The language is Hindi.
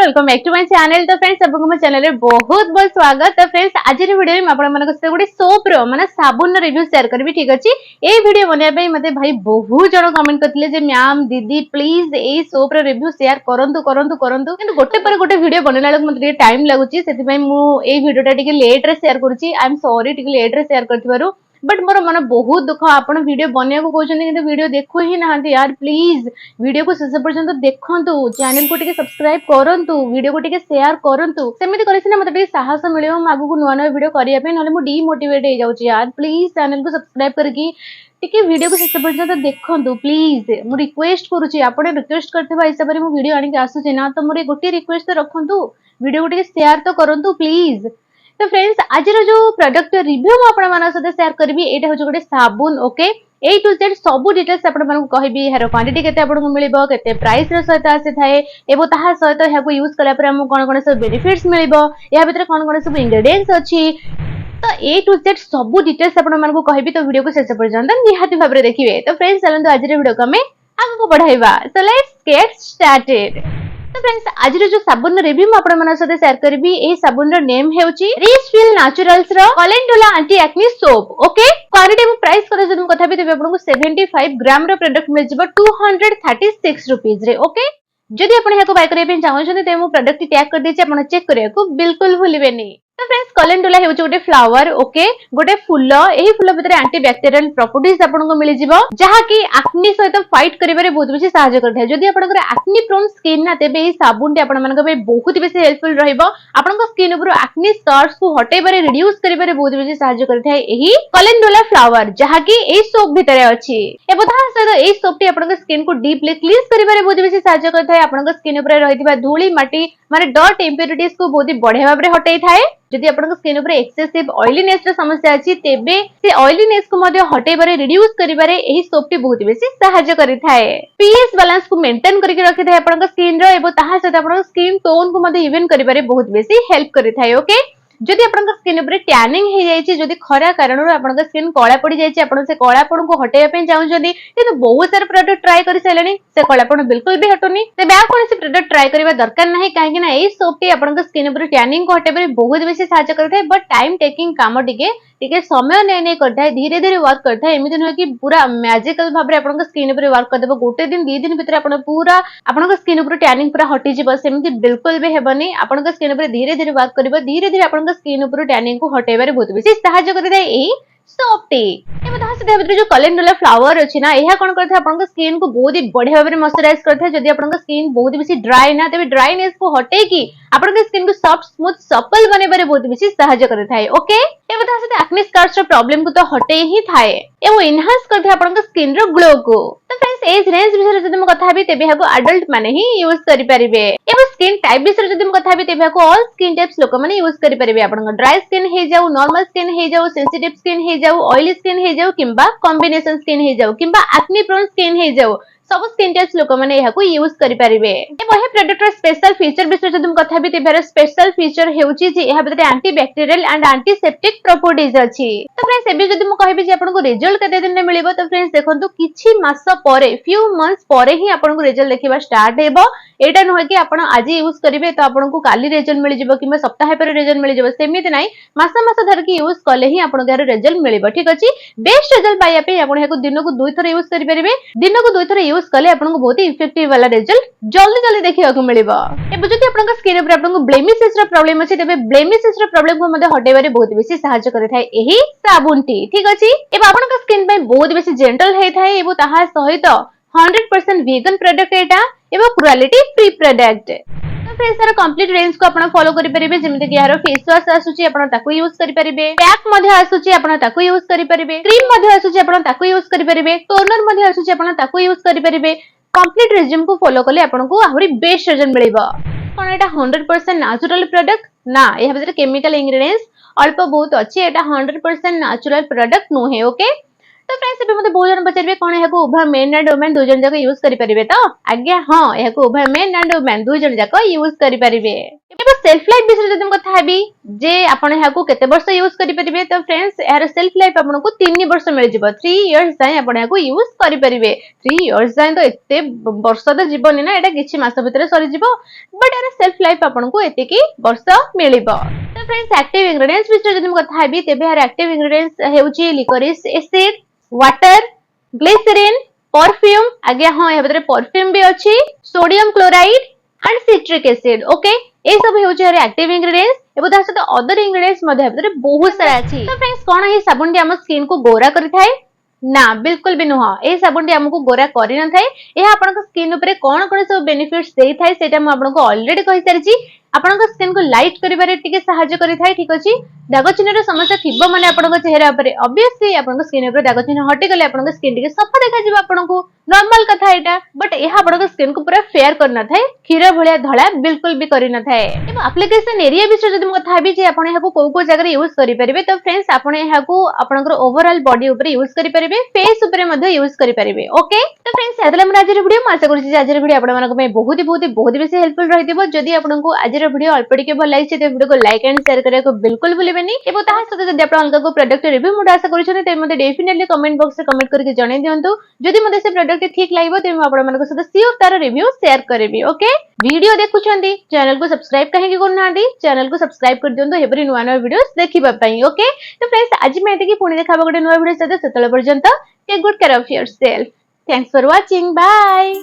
Welcome back to my channel. तो फ्रेंड्स आपको मो चैनल रे बहुत बहुत स्वागत। तो फ्रेंड्स आज रे वीडियो में आपण मानक से गोटे सोप रो माने साबुन रिव्यू शेयर करबी। ठीक अछि, ए वीडियो बनिया पई मते भाई बहुत जण कमेंट करथिले जे मैम दीदी प्लीज ए सोप रो रिव्यू शेयर करंतु करंतु करंतु, किंतु गोटे पर गोटे वीडियो बनला लक मते टाइम लागुची, सेति पई मु ए वीडियोटा टिके लेट रे शेयर करूची। आई एम सॉरी टिके लेट रे शेयर करथिबारु, बट मोर मन बहुत दुख। आपण वीडियो बनिया को कहउछन किंतु वीडियो देखु ही नाहंती यार। प्लीज वीडियो को शेष पर्यंत देखंतु, चैनल को टिके सब्सक्राइब करंतु, वीडियो को टिके शेयर करंतु। सेमिति करे सिना मते टिके साहस मिलियो आगु को नुवा नुवा वीडियो करिया पे, नले मु डीमोटिवेट हे जाउची यार। प्लीज चैनल को सब्सक्राइब करके टिके वीडियो को शेष पर्यंत देखंतु प्लीज। मु रिक्वेस्ट करूची, आपण रिक्वेस्ट करथिबा हिसाब रे मु वीडियो आनी के आसुची ना, तो मोर गोटे रिक्वेस्ट तो रखंतु, वीडियो को टिके शेयर तो करंतु प्लीज। तो फ्रेंड्स आज जो प्रोडक्ट रिव्यू मु आपण मानक साथे शेयर करबी, एटा हो गोटे साबुन। ओके, ए टू जेड सब डिटेल्स आपण मानक कहबी। हेर क्वांटिटी केते आपण को मिलिबो, केते प्राइस रे सहित आसी थाए, एबो ताहा सहित या को यूज कला पर हम कोन कोन सब बेनिफिट्स मिलिबो, या भीतर कोन कोन सब इंग्रेडिएंट्स अछि। तो ए टू जेड सब डिटेल्स आपण मानक कहबी। तो वीडियो को शेष पर्यंत निहाती भाबरे देखिबे। तो फ्रेंड्स चलंतु आज रे वीडियो को हमें आगु को बढ़ाइबा। So let's get started. तो फ्रेंड्स आज जो साबुन रिव्यू मैं आपण मानक साथे शेयर करबी, ए साबुन रो नेम हेउची रिच फील नेचुरल्स रो calendula anti acne soap. Okay, quantity में प्राइस करे जदि कथा भी तबे आपन को 75 ग्राम रो प्रोडक्ट मिल जिवो 236 रुपीस रे। ओके, जदि आपण हेको बाय करे पे चाहौ छथि ते मो प्रोडक्ट टैग कर देछि, आपण चेक करिया को बिल्कुल भूलिबेनी। तो फ्रेंड्स कैलेंडुला हेउची गोटे फ्लावर। ओके, गोटे फूल, एही फूल भितर एंटी बैक्टीरियल प्रॉपर्टीज आपन को मिल जिवो, जहा कि एक्ने सहित फाइट करिबारे बहुत बेसी सहायता करथाय। जदि आपन को एक्ने प्रोन स्किन ना, तेबे एही साबुन टे आपन मानक पे बहुत बेसी हेल्पफुल रहिबो। आपन को स्किन ऊपर एक्ने स्कार्स को हटेबारे रिड्यूस करिबारे बहुत बेसी सहायता करथाय एही कैलेंडुला फ्लावर, जहा कि एही सोप भितर अछि। एबो ता सहित एही सोप टे आपन को स्किन को डीपली क्लींस करिबारे बहुत बेसी सहायता करथाय। आपन को स्किन ऊपर रहितबा धूली माटी माने डॉट इम्प्योरिटीज को बहुत बढ़िया भाबरे हटाई थाए। जदि आपन को स्किन ऊपर एक्सेसिव ऑयलीनेस रो समस्या अछि, तेबे से ऑयलीनेस को मध्ये हटेबारे रिड्यूस करिबारे एही सोप टी बहुत बेसी सहायता करिथाय। पीएच बैलेंस को मेंटेन करके रखिथाय आपन को स्किन रो, एबो ताहा सहित आपन को स्किन टोन को मध्ये इवन करिबारे बहुत बेसी हेल्प करिथाय। ओके, जदि आपन को स्किन ऊपर टैनिंग हे जायछि, जदि खरा कारणरो आपन को स्किन कळा पड़ी जायछि, आपन से कळापण को हटेया पे चाहौ जदि, किंतु बहुत सारा प्रोडक्ट ट्राई करि सैलनी, से कळापण बिल्कुल भी हटोनी, तेबे आ कोनसी प्रोडक्ट ट्राई करबा दरकार नाही। काहे कि ना एई सोप टी आपन को स्किन ऊपर टैनिंग को हटेबारे बहुत बेसी सहायता करथाय, बट टाइम टेकिंग काम टिके समय नै करथाय, धीरे धीरे वर्क करथाय। एमिति न कि पूरा मैजिकल भाबरे आपन को स्किन ऊपर वर्क कर देबो, गोटे दिन 2 दिन भीतर आपन पूरा आपन को स्किन ऊपर टैनिंग पूरा हटि जिवो, सेमिति बिल्कुल भी हेबनी। आपन को स्किन ऊपर धीरे धीरे वर्क करबो, धीरे धीरे आपन को स्किन ऊपर टैनिंग को हटेबारे बहुत बेसी सहायता करथाय एही सोप टी। एबो ता से भीतर जो कैलेंडुला फ्लावर अछि ना, एहा कोन करथाय आपन को स्किन को बहुत ही बढ़िया भाबरे मॉइस्चराइज करथाय। जदि आपन को स्किन बहुत बेसी ड्राई ना, तबे ड्राइनेस को हटे की आपन के स्किन को सॉफ्ट स्मूथ सपल बनेबारे बहुत बेसी सहायता करथाय। ओके, एबो ता से एक्ने स्कार्स रो प्रॉब्लम को तो हटे ही थाए, एबो एनहांस करथाय आपन को स्किन रो ग्लो को। तो फ्रेंड्स एज रेंज विषय जदि हम कथा हेबी, तेबे हाको एडल्ट माने ही यूज करि परिबे। एबो स्किन टाइप विषय जदि हम कथा हेबी, तेबे हाको ऑल स्किन टाइप्स लोक माने यूज करि परिबे। आपन को ड्राई स्किन हे जाऊ, नॉर्मल स्किन हे जाऊ, सेंसिटिव स्किन हे जाऊ, ऑयली स्किन हे जाऊ, किंबा कॉम्बिनेशन स्किन हे जाऊ, किंबा एक्ने प्रोन स्किन हे जाऊ, सब स्किन टाइप्स लोक माने एहा को यूज करि परिबे। एबो हे प्रोडक्ट रो स्पेशल फीचर विषय जदि हम कथा हेबी, तेबे स्पेशल फीचर हेउची जे एहा भीतर anti bacterial and antiseptic properties अछि। तो फ्रेंड्स एबे जदि हम कहबी जे आपन को रिजल्ट केते दिन रे मिलिबो, तो फ्रेंड्स देखंतु किछि मास परे, फ्यू मंथ्स परे ही आपन को रिजल्ट देखिबा स्टार्ट हेबो। एटा नहोय कि आपन आज यूज करिवे तो आपन को काली रिजल्ट मिलि जिवो, किबा सप्ताह पर रिजल्ट मिलि जिवो, सेमिति नै। मास मास धर के यूज कले ही आपन गार रिजल्ट मिलिबो। ठीक अछि, बेस्ट रिजल्ट पाइया पे आपन हेको दिन को 2 थर यूज करि परिबे। दिन को 2 थर यूज कले आपन को बहुत ही इफेक्टिव वाला रिजल्ट जल्दी जल्दी देखिया को मिलिबो। एबे जदि आपन को स्किन ऊपर आपन को ब्लेमिशेस रो प्रॉब्लम अछि, तबे ब्लेमिशेस रो प्रॉब्लम को मध्ये हटेबारे बहुत बेसी सहायता करिथाय एही साबुन टी। ठीक अछि, एबे आपन को स्किन पे बहुत बेसी जेंटल हे थाय, एबो ताहा सहित 100% वीगन प्रोडक्ट एटा, एबो क्रुएलिटी फ्री प्रोडक्ट। तो फ्रेंड्स सारा कंप्लीट रेंज को आपण फॉलो करि परिबे, जेमिति कि यार फेस वॉश आसुची आपण ताको यूज करि परिबे, पैक मध्ये आसुची आपण ताको यूज करि परिबे, क्रीम मध्ये आसुची आपण ताको यूज करि परिबे, टोनर मध्ये आसुची आपण ताको यूज करि परिबे। कंप्लीट रेजिम को फॉलो करले आपण को आहुरी बेस्ट रिजल्ट मिलिबो। कोन एटा 100% नेचुरल प्रोडक्ट ना, एहा भीतर केमिकल इंग्रेडिएंट्स अल्प बहुत अछि, एटा 100% नेचुरल प्रोडक्ट नो है। ओके, तो फ्रेंड्स ଏବେ मते बहुत जन पचारिबे कोन एहाको उभय मेन एंड वुमेन दो जन जाक यूज करि परिबे तो आज्ञा हां एहाको उभय मेन एंड वुमेन दो जन जाक यूज करि परिबे। एबे सेल्फ लाइफ विषय जदि कथा हेबी जे आपण एहाको केते वर्ष यूज करि परिबे तो फ्रेंड्स एहार सेल्फ लाइफ आपनको 3 वर्ष मिल जिवो 3 इयर्स जाय आपण एहाको यूज करि परिबे। 3 इयर्स जाय तो एते वर्ष तो जीवनी ना एटा किछि मास भितर सरि जिवो बट एहार सेल्फ लाइफ आपनको एते की वर्ष मिलिबो। तो फ्रेंड्स एक्टिव इंग्रेडिएंट्स विषय जदि कथा हेबी तेबे एहार एक्टिव इंग्रेडिएंट्स हेउची licorice acid water glycerin perfume आज्ञा हां ए भीतर परफ्यूम भी अछि sodium chloride and citric acid okay ए सब हेउची रे एक्टिव इंग्रेडिएंट्स एबो ता सहित अदर इंग्रेडिएंट्स मध्ये भीतर बहुत सारा अछि। तो फ्रेंड्स कोन ही साबुन हम स्किन को गोरा करिथाय ना बिल्कुल भी नुह ए साबुन हमको गोरा करि न थाए ए आपन स्किन ऊपर कोन कोन सब बेनिफिट्स देई थाए सेटा म आपन को ऑलरेडी कहि सारिची आपन स्किन को लाइट करिबारे टिके सहायता करि थाए ठीक अछि। दाग चिन्ह समस्या थिबो माने आपन चेहरा ऊपर ऑब्वियसली आपन स्किन ऊपर दाग चिन्ह हटि गले आपन स्किन टिके सफा देखा जिवो आपन को नॉर्मल कथा एटा बट एहा आपन स्किन को पूरा फेयर कर न थाए खीरा भलिया धळा बिल्कुल भी करि न थाए। एबो एप्लीकेशन एरिया विषय जदि म कथा हेबी जे आपन एहा को को जगह यूज करि परिबे तो फ्रेंड्स आपन एहा को आपन ओवरऑल बॉडी ऊपर यूज करि परिबे फेस ऊपर मध्ये यूज करि परिबे ओके। तो फ्रेंड्स एतले हम आज वीडियो म आशा करूची जे आज वीडियो आपन मानक में बहुत बेसी हेल्पफुल रहिदिबो। जदि आपन को आज वीडियो अल्प टिके भल लाइक से वीडियो को लाइक एंड शेयर करिया को बिल्कुल भूलिबेनी एबो ता सते जदि आपन अलग को प्रोडक्ट रिव्यू मुड आशा करूछन ते मते डेफिनेटली कमेंट बॉक्स रे कमेंट करके जणाई दियंतु जदि मते से प्रोडक्ट ठीक लागबो ते म आपन मानक सते सियोर तार रिव्यू शेयर करबी ओके। वीडियो देखुछंती चैनल को सब्सक्राइब काहे कि करनांती चैनल को सब्सक्राइब कर दियंतु हेबरी नुवा नुवा वीडियोस देखिबा पई ओके। तो फ्रेंड्स आज मैं एते की पुणी देखाबो गोटे नुवा वीडियो सते सेतले पर्यंत take good care of yourself thanks for watching bye.